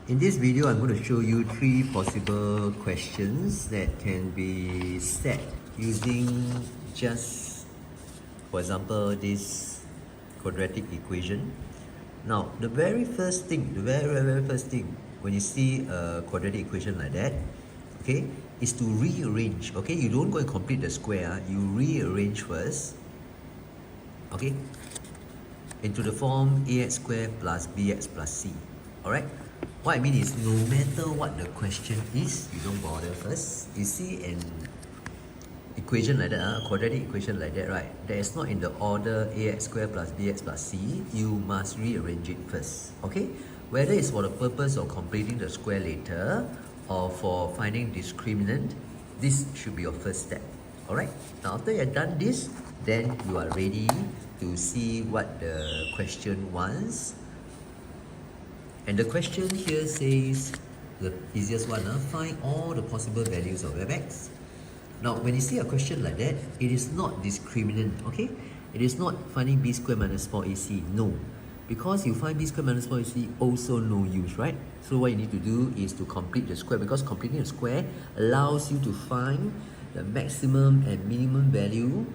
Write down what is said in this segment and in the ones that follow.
In this video, I'm going to show you 3 possible questions that can be set using just, for example, this quadratic equation. Now, the very first thing, when you see a quadratic equation like that, okay, is to rearrange, okay? You don't go and complete the square, you rearrange first, okay, into the form ax squared plus bx plus c, alright? What I mean is, no matter what the question is, you don't bother first. You see an equation like that, a quadratic equation like that, right? That is not in the order ax squared plus bx plus c, you must rearrange it first, okay? Whether it's for the purpose of completing the square later or for finding discriminant, this should be your first step, alright? Now after you have done this, then you are ready to see what the question wants. And the question here says, the easiest one, find all the possible values of fx. Now, when you see a question like that, it is not discriminant, okay? It is not finding b squared minus 4ac, no. Because you find b squared minus 4ac also no use, right? So what you need to do is to complete the square, because completing the square allows you to find the maximum and minimum value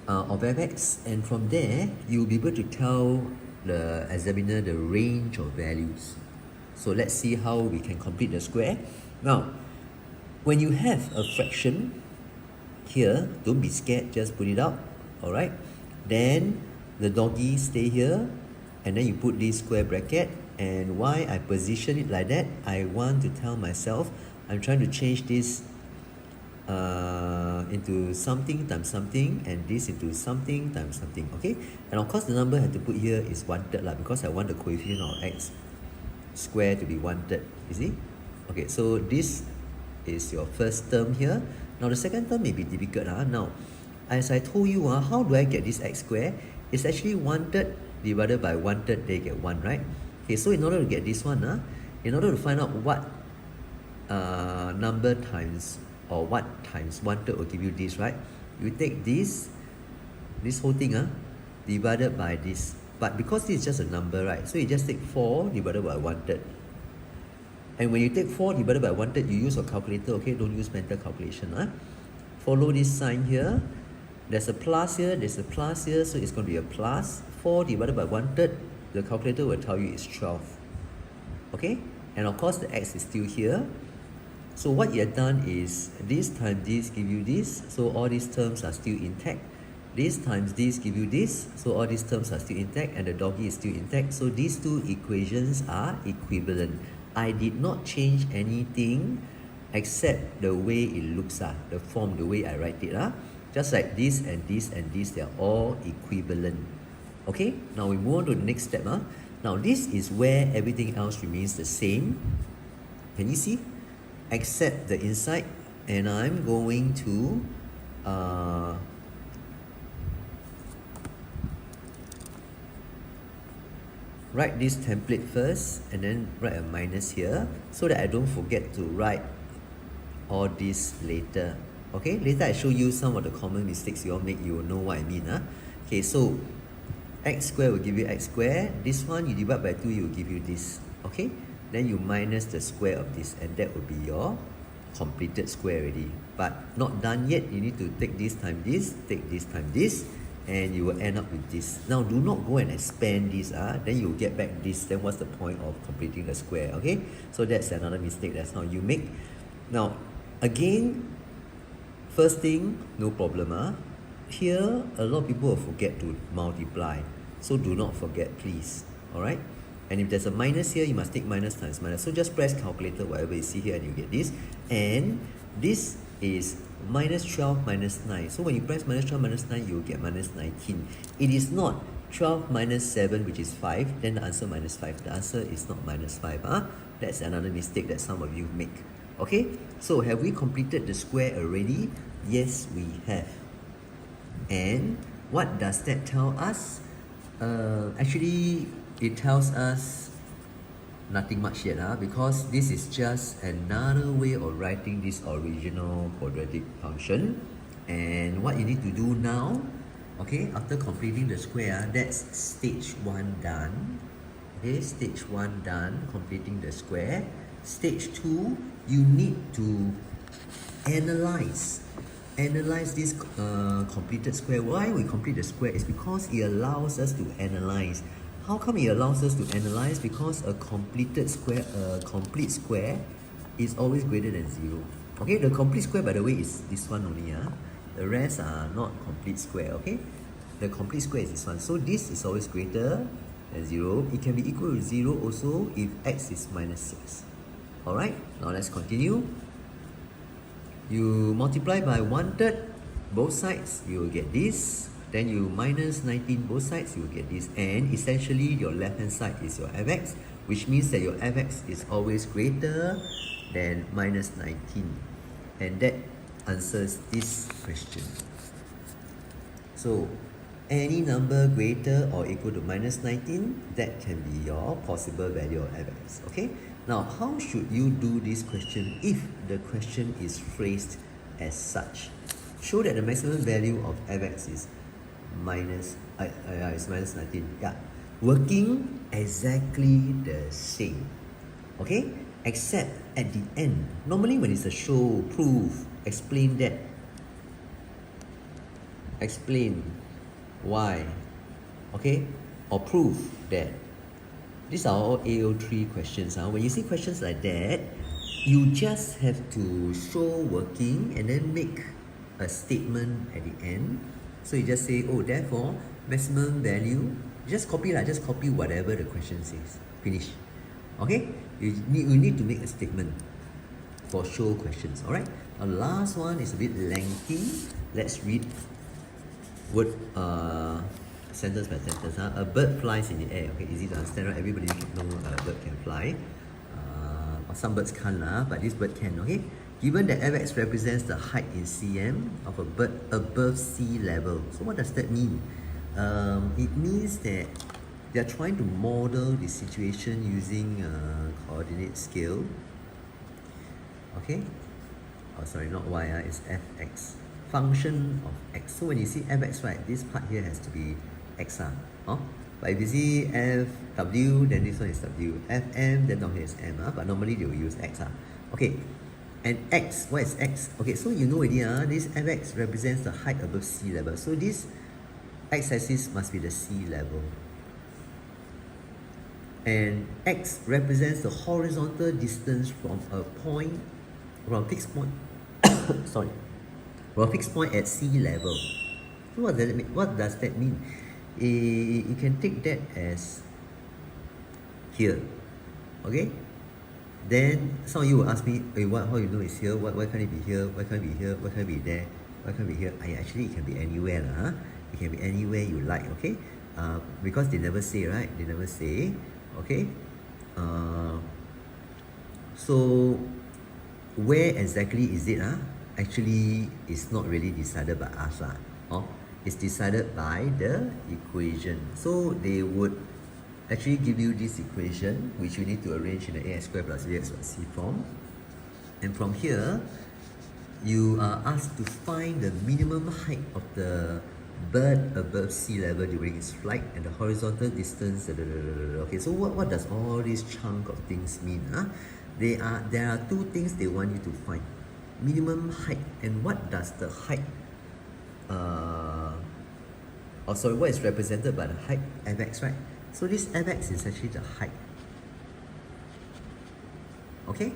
of fx, and from there, you'll be able to tell the examiner the range of values. So let's see how we can complete the square. Now, when you have a fraction here, don't be scared, just put it up, alright? Then the doggy stay here, and then you put this square bracket. And why I position it like that, I want to tell myself I'm trying to change this into something times something, and this into something times something, okay? And of course the number I have to put here is 1/3 lah, because I want the coefficient of x squared to be 1/3, you see? Okay, so this is your first term here. Now the second term may be difficult. Now, as I told you, how do I get this x squared? It's actually 1/3 divided by 1/3, they get 1, right? Okay, so in order to get this one, in order to find out what number times or what times 1/3 will give you this, right? You take this whole thing divided by this. But because this is just a number, right? So you just take 4 divided by 1/3. And when you take 4 divided by 1/3, you use your calculator, okay? Don't use mental calculation. Follow this sign here. There's a plus here, there's a plus here, so it's going to be a plus. 4 divided by 1/3, the calculator will tell you it's 12. Okay? And of course, the x is still here. So what you have done is, this times this give you this, so all these terms are still intact. This times this give you this, so all these terms are still intact, and the doggy is still intact. So these two equations are equivalent. I did not change anything except the way it looks, the form, the way I write it. Just like this and this and this, they are all equivalent. Okay, now we move on to the next step. Now this is where everything else remains the same. Can you see? Except the inside, and I'm going to write this template first, and then write a minus here, so that I don't forget to write all this later. Okay, later I show you some of the common mistakes you all make, you will know what I mean. Okay, so x squared will give you x squared. This one you divide by 2, it will give you this. Okay, then you minus the square of this, and that will be your completed square already. But not done yet, you need to take this time this, take this time this, and you will end up with this. Now do not go and expand this, then you'll get back this. Then what's the point of completing the square? Okay, so that's another mistake that's how you make. Now again, first thing, no problem. Here a lot of people will forget to multiply, so do not forget, please. Alright, and if there's a minus here, you must take minus times minus. So just press calculator, whatever you see here, and you get this. And this is minus 12 minus 9. So when you press minus 12 minus 9, you'll get minus 19. It is not 12 minus 7, which is 5, then the answer minus 5. The answer is not minus 5. That's another mistake that some of you make. Okay, so have we completed the square already? Yes, we have. And what does that tell us? Actually, it tells us nothing much yet, because this is just another way of writing this original quadratic function. And what you need to do now, okay, after completing the square, that's stage 1 done. Okay, stage 1 done, completing the square. Stage 2, you need to analyze this completed square. Why we complete the square is because it allows us to analyze. How come it allows us to analyze? Because a complete square is always greater than 0. Okay, the complete square, by the way, is this one only. The rest are not complete square. Okay, the complete square is this one. So this is always greater than 0. It can be equal to 0 also if x is minus 6. Alright, now let's continue. You multiply by 1/3 both sides, you will get this. Then you minus 19 both sides, you will get this. And essentially your left hand side is your fx, which means that your fx is always greater than minus 19. And that answers this question. So any number greater or equal to minus 19, that can be your possible value of fx. Okay, now how should you do this question if the question is phrased as such? Show that the maximum value of fx is minus 19. Yeah, working exactly the same. Okay, except at the end, normally when it's a show, prove, explain that, explain why, okay, or prove that. These are all AO3 questions. When you see questions like that, you just have to show working and then make a statement at the end. So you just say, oh, therefore, maximum value, just copy whatever the question says. Finish. Okay? You need to make a statement for show questions. Alright? Now last one is a bit lengthy. Let's read word sentence by sentence. A bird flies in the air. Okay, easy to understand, right? Everybody should know a bird can fly. Some birds can't, but this bird can. Okay, given that fx represents the height in cm of a bird above sea level. So what does that mean? It means that they are trying to model the situation using coordinate scale. Okay, oh sorry, not y, it's fx. Function of x. So when you see fx, right, this part here has to be x. But if you see fw, then this one is w. Fm, then down here is m. But normally they will use x. Okay, and x, what is x? Okay, so you know already, this fx represents the height above sea level. So this x-axis must be the sea level. And x represents the horizontal distance from a point, from a fixed point, sorry, from a fixed point at sea level. So what does that mean? You can take that as here. Okay? Then some of you will ask me, how you know it's here? Why can't it be here? Why can't it be here? Why can't it be there? Why can't it be here? Actually, it can be anywhere. It can be anywhere you like. Okay? Because they never say, right? They never say. Okay? So where exactly is it? Actually, it's not really decided by us. It's decided by the equation. So they would actually give you this equation, which you need to arrange in the ax squared plus bx plus c form. And from here, you are asked to find the minimum height of the bird above sea level during its flight and the horizontal distance. Okay, so what does all this chunk of things mean? There are two things they want you to find. Minimum height, and what does the height what is represented by the height, fx, right? So this fx is actually the height. Okay?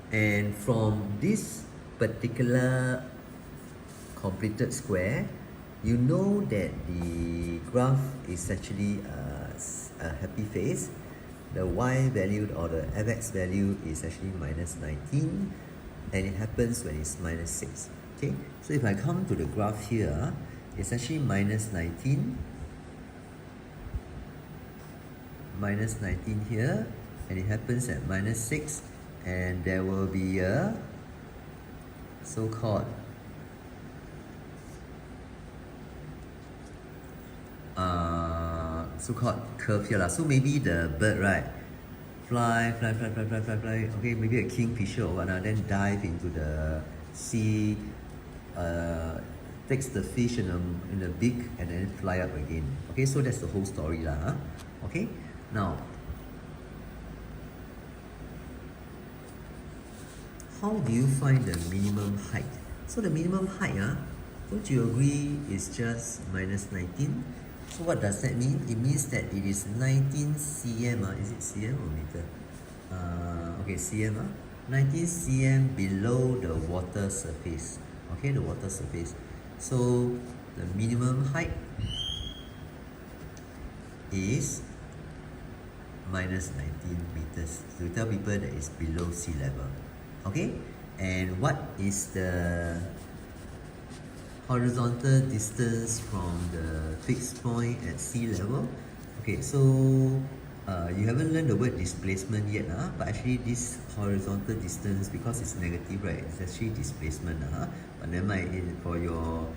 And from this particular completed square, you know that the graph is actually a happy face. The y value or the fx value is actually minus 19, and it happens when it's minus 6. Okay, so if I come to the graph here, it's actually minus 19 here, and it happens at minus 6, and there will be a so-called curve here. So maybe the bird, right, fly. Okay, maybe a kingfisher or whatnot, then dive into the sea, takes the fish in the beak and then fly up again. Okay, so that's the whole story. Okay, Now, how do you find the minimum height? So the minimum height, don't you agree, is just minus 19? So what does that mean? It means that it is 19 cm. Is it cm or meter? Okay, cm. 19 cm below the water surface. Okay, the water surface. So the minimum height is minus 19 meters to tell people that it's below sea level. Okay, and what is the horizontal distance from the fixed point at sea level? Okay, so you haven't learned the word displacement yet, but actually this horizontal distance, because it's negative, right, it's actually displacement. But never mind, for your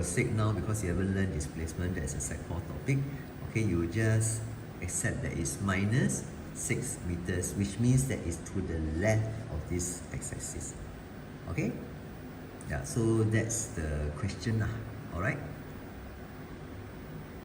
sake now, because you haven't learned displacement, that's a Sec 4 topic. Okay, you just accept that it's minus 6 meters, which means that it's to the left of this x-axis. Okay? Yeah, so that's the question. Alright?